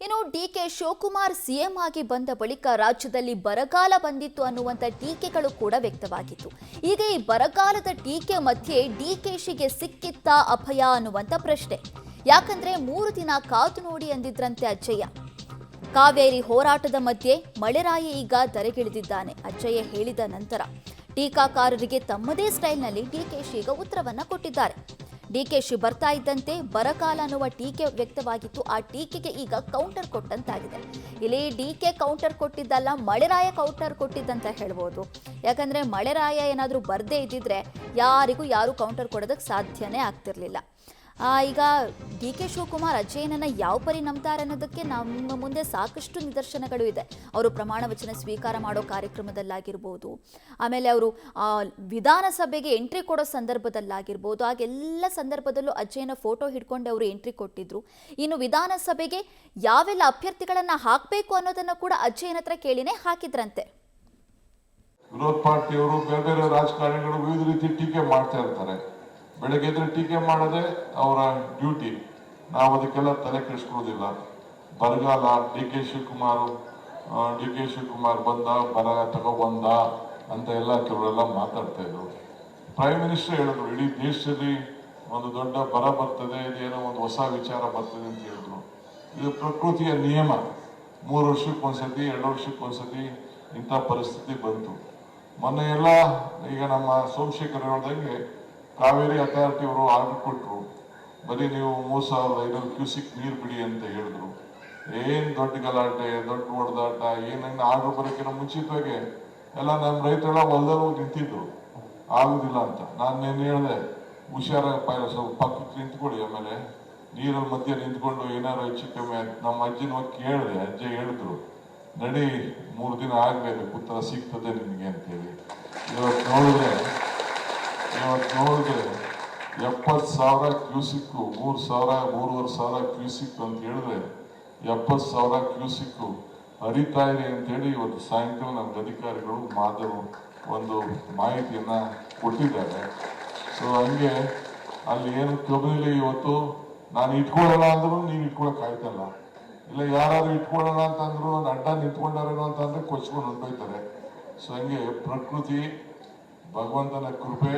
ಇನ್ನು DK Shivakumar CM ಆಗಿ ಬಂದ ಬಳಿಕ ರಾಜ್ಯದಲ್ಲಿ ಬರಗಾಲ ಬಂದಿತ್ತು ಅನ್ನುವಂಥ ಟೀಕೆಗಳು ಕೂಡ ವ್ಯಕ್ತವಾಗಿತ್ತು. ಈಗ ಈ ಬರಗಾಲದ ಟೀಕೆ ಮಧ್ಯೆ ಡಿಕೆಶಿಗೆ ಸಿಕ್ಕಿತ್ತಾ ಅಭಯ ಅನ್ನುವಂಥ ಪ್ರಶ್ನೆ. ಯಾಕಂದ್ರೆ 3 ದಿನ ಕಾದು ನೋಡಿ ಅಂದಿದ್ರಂತೆ ಅಜ್ಜಯ್ಯ. ಕಾವೇರಿ ಹೋರಾಟದ ಮಧ್ಯೆ ಮಳೆರಾಯ ಈಗ ಧರೆಗಿಳಿದಿದ್ದಾನೆ. ಅಜ್ಜಯ್ಯ ಹೇಳಿದ ನಂತರ ಟೀಕಾಕಾರರಿಗೆ ತಮ್ಮದೇ ಸ್ಟೈಲ್ನಲ್ಲಿ ಡಿಕೆಶಿ ಈಗ ಉತ್ತರವನ್ನ ಕೊಟ್ಟಿದ್ದಾರೆ. ಡಿಕೆಶಿ ಬರ್ತಾ ಇದ್ದಂತೆ ಬರಗಾಲ ಅನ್ನುವ ಟೀಕೆ ವ್ಯಕ್ತವಾಗಿತ್ತು. ಆ ಟೀಕೆಗೆ ಈಗ ಕೌಂಟರ್ ಕೊಟ್ಟಂತಾಗಿದೆ. ಇಲ್ಲಿ ಡಿಕೆ ಕೌಂಟರ್ ಕೊಟ್ಟಿದ್ದಲ್ಲ, ಮಳೆರಾಯ ಕೌಂಟರ್ ಕೊಟ್ಟಿದ್ದಂತ ಹೇಳ್ಬೋದು. ಯಾಕಂದ್ರೆ ಮಳೆರಾಯ ಏನಾದರೂ ಬರ್ದೇ ಇದ್ದಿದ್ರೆ ಯಾರು ಕೌಂಟರ್ ಕೊಡೋದಕ್ಕೆ ಸಾಧ್ಯನೇ ಆಗ್ತಿರ್ಲಿಲ್ಲ. ಈಗ ಡಿಕೆ ಶಿವಕುಮಾರ್ ಅಜ್ಜಯ್ಯನನ್ನ ಯಾವ ಪರಿ ನಂಬ್ತಾರೆ ಅನ್ನೋದಕ್ಕೆ ನಮ್ಮ ಮುಂದೆ ಸಾಕಷ್ಟು ನಿದರ್ಶನಗಳು ಇದೆ. ಅವರು ಪ್ರಮಾಣ ವಚನ ಸ್ವೀಕಾರ ಮಾಡೋ ಕಾರ್ಯಕ್ರಮದಲ್ಲಾಗಿರ್ಬೋದು, ಆಮೇಲೆ ಅವರು ವಿಧಾನಸಭೆಗೆ ಎಂಟ್ರಿ ಕೊಡೋ ಸಂದರ್ಭದಲ್ಲಾಗಿರ್ಬೋದು, ಆಗೆಲ್ಲ ಸಂದರ್ಭದಲ್ಲೂ ಅಜ್ಜಯ್ಯನ ಫೋಟೋ ಹಿಡ್ಕೊಂಡು ಅವರು ಎಂಟ್ರಿ ಕೊಟ್ಟಿದ್ರು. ಇನ್ನು ವಿಧಾನಸಭೆಗೆ ಯಾವೆಲ್ಲ ಅಭ್ಯರ್ಥಿಗಳನ್ನ ಹಾಕಬೇಕು ಅನ್ನೋದನ್ನ ಕೂಡ ಅಜ್ಜಯ್ಯನ ಹತ್ರ ಕೇಳಿನೇ ಹಾಕಿದ್ರಂತೆ. ವಿರೋಧ ಪಾರ್ಟಿಯವರು ಬೇರೆ ಬೇರೆ ರಾಜಕಾರಣಿಗಳು ವಿವಿಧ ರೀತಿ ಟೀಕೆ ಮಾಡ್ತಾ ಇರ್ತಾರೆ. ಬೆಳಗ್ಗೆ ಎದ್ರೆ ಟೀಕೆ ಮಾಡೋದೇ ಅವರ ಡ್ಯೂಟಿ. ನಾವು ಅದಕ್ಕೆಲ್ಲ ತಲೆ ಕೆಡಿಸ್ಕೊಳ್ಳೋದಿಲ್ಲ. ಬರಗಾಲ, ಡಿ ಕೆ ಶಿವಕುಮಾರ್ ಬಂದ, ಬರ ತಗೊಬಂದ ಅಂತ ಎಲ್ಲ ಕೆಲವರೆಲ್ಲ ಮಾತಾಡ್ತಾ ಇದ್ರು. ಪ್ರೈಮ್ ಮಿನಿಸ್ಟರ್ ಹೇಳಿದ್ರು ಇಡೀ ದೇಶದಲ್ಲಿ ಒಂದು ದೊಡ್ಡ ಬರ ಬರ್ತದೆ, ಇದೇನೋ ಒಂದು ಹೊಸ ವಿಚಾರ ಬರ್ತದೆ ಅಂತ ಹೇಳಿದ್ರು. ಇದು ಪ್ರಕೃತಿಯ ನಿಯಮ. 3 ವರ್ಷಕ್ಕೊಂದ್ಸತಿ 2 ವರ್ಷಕ್ಕೊಂದ್ಸತಿ ಇಂಥ ಪರಿಸ್ಥಿತಿ ಬಂತು. ಮೊನ್ನೆ ಎಲ್ಲ ಈಗ ನಮ್ಮ ಸೋಮಶೇಖರ್ ಹೇಳ್ದಂಗೆ ಕಾವೇರಿ ಅಥಾರಿಟಿ ಅವರು ಆರ್ಡರ್ ಕೊಟ್ಟರು, ಬರೀ ನೀವು 3500 ಕ್ಯೂಸಿಕ್ ನೀರು ಬಿಡಿ ಅಂತ ಹೇಳಿದ್ರು. ಏನ್ ದೊಡ್ಡ ಗಲಾಟೆ, ದೊಡ್ಡ ಹೊಡೆದಾಟ, ಏನೇನು ಆರ್ಡರ್ ಬರೋಕ್ಕಿಂತ ಮುಂಚಿತವಾಗಿ ಎಲ್ಲ ನಮ್ಮ ರೈತರೆಲ್ಲ ಹೊಲದಲ್ಲಿ ನಿಂತಿದ್ರು, ಆಗುದಿಲ್ಲ ಅಂತ. ನಾನು ನೇನು ಹೇಳಿದೆ, ಹುಷಾರಪ್ಪ, ಸ್ವಲ್ಪ ಪಕ್ಕಕ್ಕೆ ನಿಂತ್ಕೊಳ್ಳಿ. ಆಮೇಲೆ ನೀರಲ್ಲಿ ಮಧ್ಯೆ ನಿಂತ್ಕೊಂಡು ಏನಾರು ಹೆಚ್ಚು ಕಮ್ಮಿ ಆಯ್ತು. ನಮ್ಮ ಅಜ್ಜಿನ ಹೋಗಿ ಕೇಳಿದೆ, ಅಜ್ಜಿ ಹೇಳಿದ್ರು ನಡಿ 3 ದಿನ ಆಗ್ಬೇಕು, ಉತ್ತರ ಸಿಗ್ತದೆ ನಿಮಗೆ ಅಂತೇಳಿ. ಇವತ್ತು ನೋಡಿದ್ರೆ 70,000 ಕ್ಯೂಸಿಕ್ಕು, 3,000-3,500 ಕ್ಯೂಸಿಕ್ ಅಂತ ಹೇಳಿದ್ರೆ 70,000 ಕ್ಯೂಸಿಕ್ಕು ಹರಿತಾ ಇದೆ ಅಂತೇಳಿ ಇವತ್ತು ಸಾಯಂಕಾಲ ನಮ್ಗೆ ಅಧಿಕಾರಿಗಳು ಒಂದು ಮಾಹಿತಿಯನ್ನ ಕೊಟ್ಟಿದ್ದಾರೆ. ಸೊ ಹಂಗೆ ಅಲ್ಲಿ ಏನು ಕಬಿಲಿ ಇವತ್ತು ನಾನು ಇಟ್ಕೊಳ್ಳೋಣ ಅಂದ್ರು ನೀವು ಇಟ್ಕೊಳಕ್ ಆಯ್ತಲ್ಲ, ಇಲ್ಲ ಯಾರು ಇಟ್ಕೊಳ್ಳೋಣ ಅಂತಂದ್ರು ಅಡ್ಡ ನಿಂತ್ಕೊಂಡಾರೇನೋ ಅಂತಂದ್ರೆ ಕೊಚ್ಕೊಂಡು ಹೊಂಟೋಯ್ತಾರೆ. ಸೊ ಹಂಗೆ ಪ್ರಕೃತಿ, ಭಗವಂತನ ಕೃಪೆ